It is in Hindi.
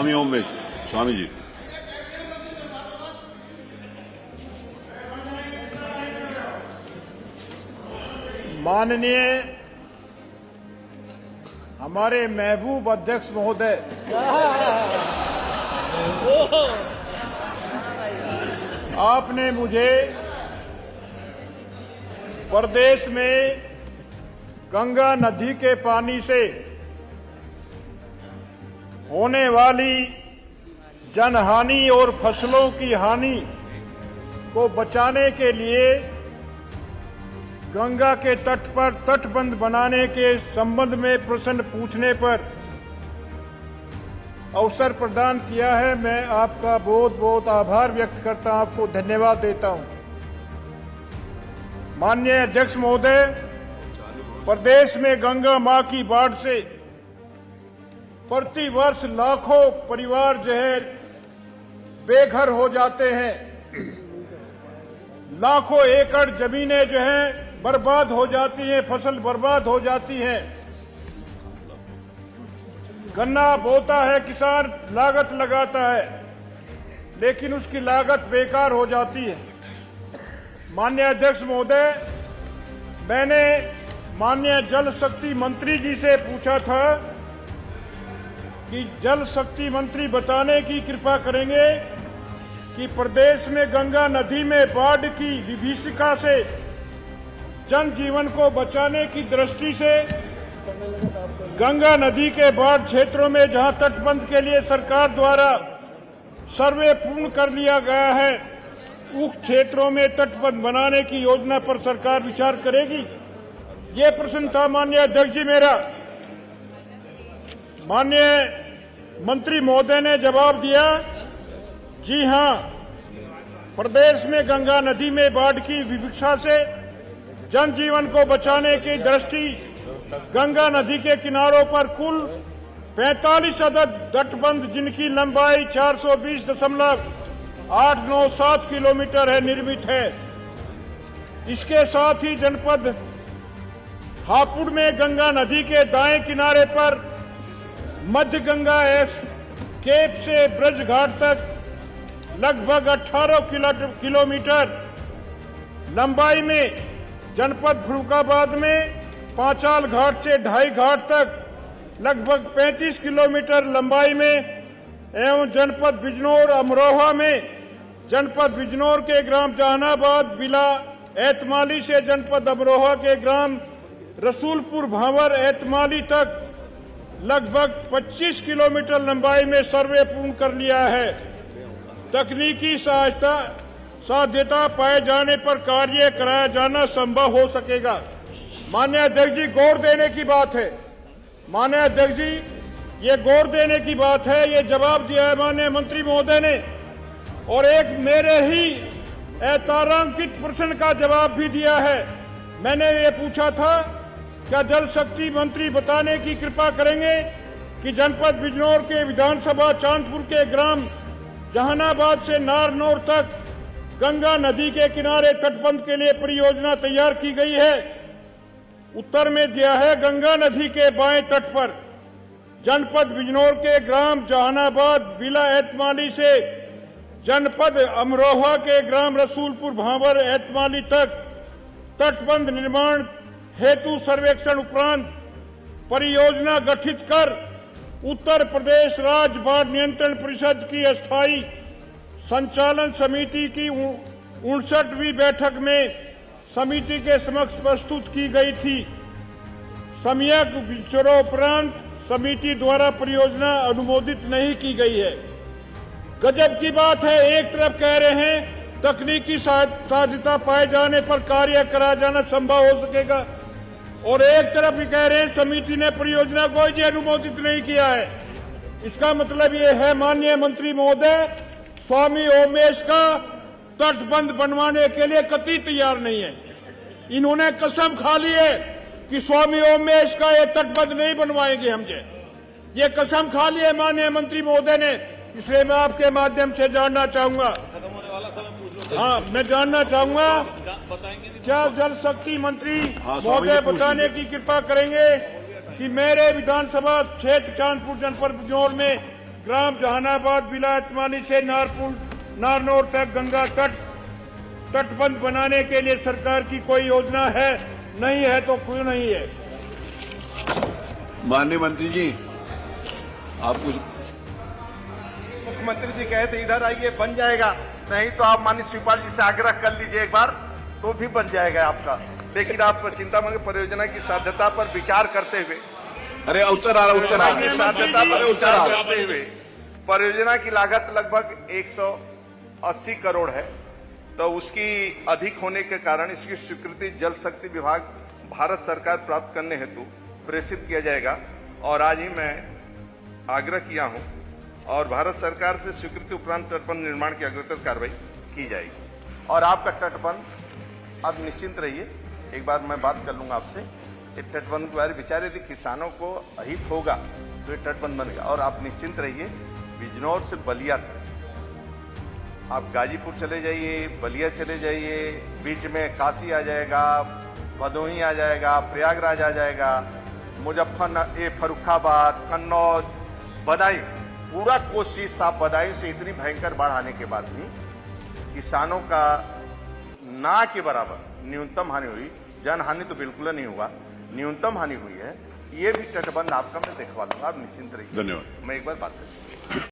स्वामी ओमेश, स्वामी जी। माननीय हमारे महबूब अध्यक्ष महोदय, आपने मुझे प्रदेश में गंगा नदी के पानी से होने वाली जनहानि और फसलों की हानि को बचाने के लिए गंगा के तट पर तटबंध बनाने के संबंध में प्रश्न पूछने पर अवसर प्रदान किया है। मैं आपका बहुत बहुत आभार व्यक्त करता हूं, आपको धन्यवाद देता हूं। माननीय अध्यक्ष महोदय, प्रदेश में गंगा मां की बाढ़ से प्रति वर्ष लाखों परिवार जो है बेघर हो जाते हैं। लाखों एकड़ जमीनें जो हैं बर्बाद हो जाती हैं, फसल बर्बाद हो जाती है। गन्ना बोता है, किसान लागत लगाता है, लेकिन उसकी लागत बेकार हो जाती है। माननीय अध्यक्ष महोदय, मैंने माननीय जल शक्ति मंत्री जी से पूछा था कि जल शक्ति मंत्री बताने की कृपा करेंगे कि प्रदेश में गंगा नदी में बाढ़ की विभीषिका से जनजीवन को बचाने की दृष्टि से गंगा नदी के बाढ़ क्षेत्रों में जहां तटबंध के लिए सरकार द्वारा सर्वे पूर्ण कर लिया गया है, उक्त क्षेत्रों में तटबंध बनाने की योजना पर सरकार विचार करेगी। ये प्रश्न था माननीय अध्यक्ष जी मेरा। माननीय मंत्री महोदय ने जवाब दिया, जी हां, प्रदेश में गंगा नदी में बाढ़ की विभीषिका से जनजीवन को बचाने की दृष्टि गंगा नदी के किनारों पर कुल 45 अदद तटबंध जिनकी लंबाई 420.897 किलोमीटर है निर्मित है। इसके साथ ही जनपद हापुड़ में गंगा नदी के दाएं किनारे पर मध्य गंगा केप से ब्रज घाट तक लगभग 18 किलोमीटर लंबाई में, जनपद फर्रुखाबाद में पांचाल घाट से ढाई घाट तक लगभग 35 किलोमीटर लंबाई में एवं जनपद बिजनौर अमरोहा में जनपद बिजनौर के ग्राम जहानाबाद बिला एतमाली से जनपद अमरोहा के ग्राम रसूलपुर भावर एतमाली तक लगभग 25 किलोमीटर लंबाई में सर्वे पूर्ण कर लिया है। तकनीकी साध्यता पाए जाने पर कार्य कराया जाना संभव हो सकेगा। माननीय अध्यक्ष जी, गौर देने की बात है। माननीय अध्यक्ष जी, ये गौर देने की बात है। ये जवाब दिया है माननीय मंत्री महोदय ने, और एक मेरे ही तारांकित प्रश्न का जवाब भी दिया है। मैंने ये पूछा था, क्या जल शक्ति मंत्री बताने की कृपा करेंगे कि जनपद बिजनौर के विधानसभा चांदपुर के ग्राम जहानाबाद से नारनौर तक गंगा नदी के किनारे तटबंध के लिए परियोजना तैयार की गई है। उत्तर में दिया है, गंगा नदी के बाएं तट पर जनपद बिजनौर के ग्राम जहानाबाद बिला एतमाली से जनपद अमरोहा के ग्राम रसूलपुर भावर एतमाली तक तटबंध निर्माण हेतु सर्वेक्षण उपरांत परियोजना गठित कर उत्तर प्रदेश राज्य बाढ़ नियंत्रण परिषद की अस्थायी संचालन समिति की 59वीं बैठक में समिति के समक्ष प्रस्तुत की गई थी। सम्यक विचारोपरांत समिति द्वारा परियोजना अनुमोदित नहीं की गई है। गजब की बात है, एक तरफ कह रहे हैं तकनीकी साध्यता पाए जाने पर कार्य कराया जाना संभव हो सकेगा, और एक तरफ भी कह रहे हैं समिति ने परियोजना को ही अनुमोदित नहीं किया है। इसका मतलब ये है माननीय मंत्री महोदय, स्वामी ओमेश का तटबंध बनवाने के लिए कतई तैयार नहीं है। इन्होंने कसम खा ली है कि स्वामी ओमेश का ये तटबंध नहीं बनवाएंगे हम। ये कसम खा ली है माननीय मंत्री महोदय ने। इसलिए मैं आपके माध्यम से जानना चाहूंगा, हाँ, मैं जानना चाहूंगा क्या जल शक्ति मंत्री महोदय बताने की कृपा करेंगे कि मेरे विधानसभा क्षेत्र चांदपुर जनपद बिजनौर में ग्राम जहानाबाद विलायतमानी से नारनौर तक गंगा तटबंध बनाने के लिए सरकार की कोई योजना है? नहीं है तो क्यों नहीं है? माननीय मंत्री जी, आप कुछ मुख्यमंत्री जी कहे थे इधर आइए बन जाएगा, नहीं तो आप माननीय शिवपाल जी से आग्रह कर लीजिए एक बार, तो भी बन जाएगा आपका। लेकिन आप चिंतामणि परियोजना की साध्यता पर विचार करते हुए, अरे उत्तर आ रहा साध्यता पर विचार करते हुए परियोजना की लागत लगभग 180 करोड़ है, तो उसकी अधिक होने के कारण इसकी स्वीकृति जल शक्ति विभाग भारत सरकार प्राप्त करने हेतु प्रेषित किया जाएगा। और आज ही मैं आग्रह किया हूं और भारत सरकार से स्वीकृति उपरांत तटबंध निर्माण की अग्रतर कार्रवाई की जाएगी। और आपका तटबंध आप निश्चिंत रहिए, एक बार मैं बात कर लूंगा आपसे, इस तटबंध के बारे में विचार यदि किसानों को अहित होगा तो ये तटबंध बनेगा। और आप निश्चिंत रहिए, बिजनौर से बलिया तक आप गाजीपुर चले जाइए, बलिया चले जाइए, बीच में काशी आ जाएगा, भदोही आ जाएगा, प्रयागराज आ जाएगा, मुजफ्फरनगर, फर्रुखाबाद, कन्नौज, बदायूं, पूरा कोशिश आप बदायूं से इतनी भयंकर बाढ़ आने के बाद भी किसानों का ना के बराबर न्यूनतम हानि हुई। जन हानि तो बिल्कुल नहीं हुआ, न्यूनतम हानि हुई है। ये भी तटबंध आपका मैं दिखवा लूंगा, आप निश्चिंत रहिए। धन्यवाद। मैं एक बार बात करूँ।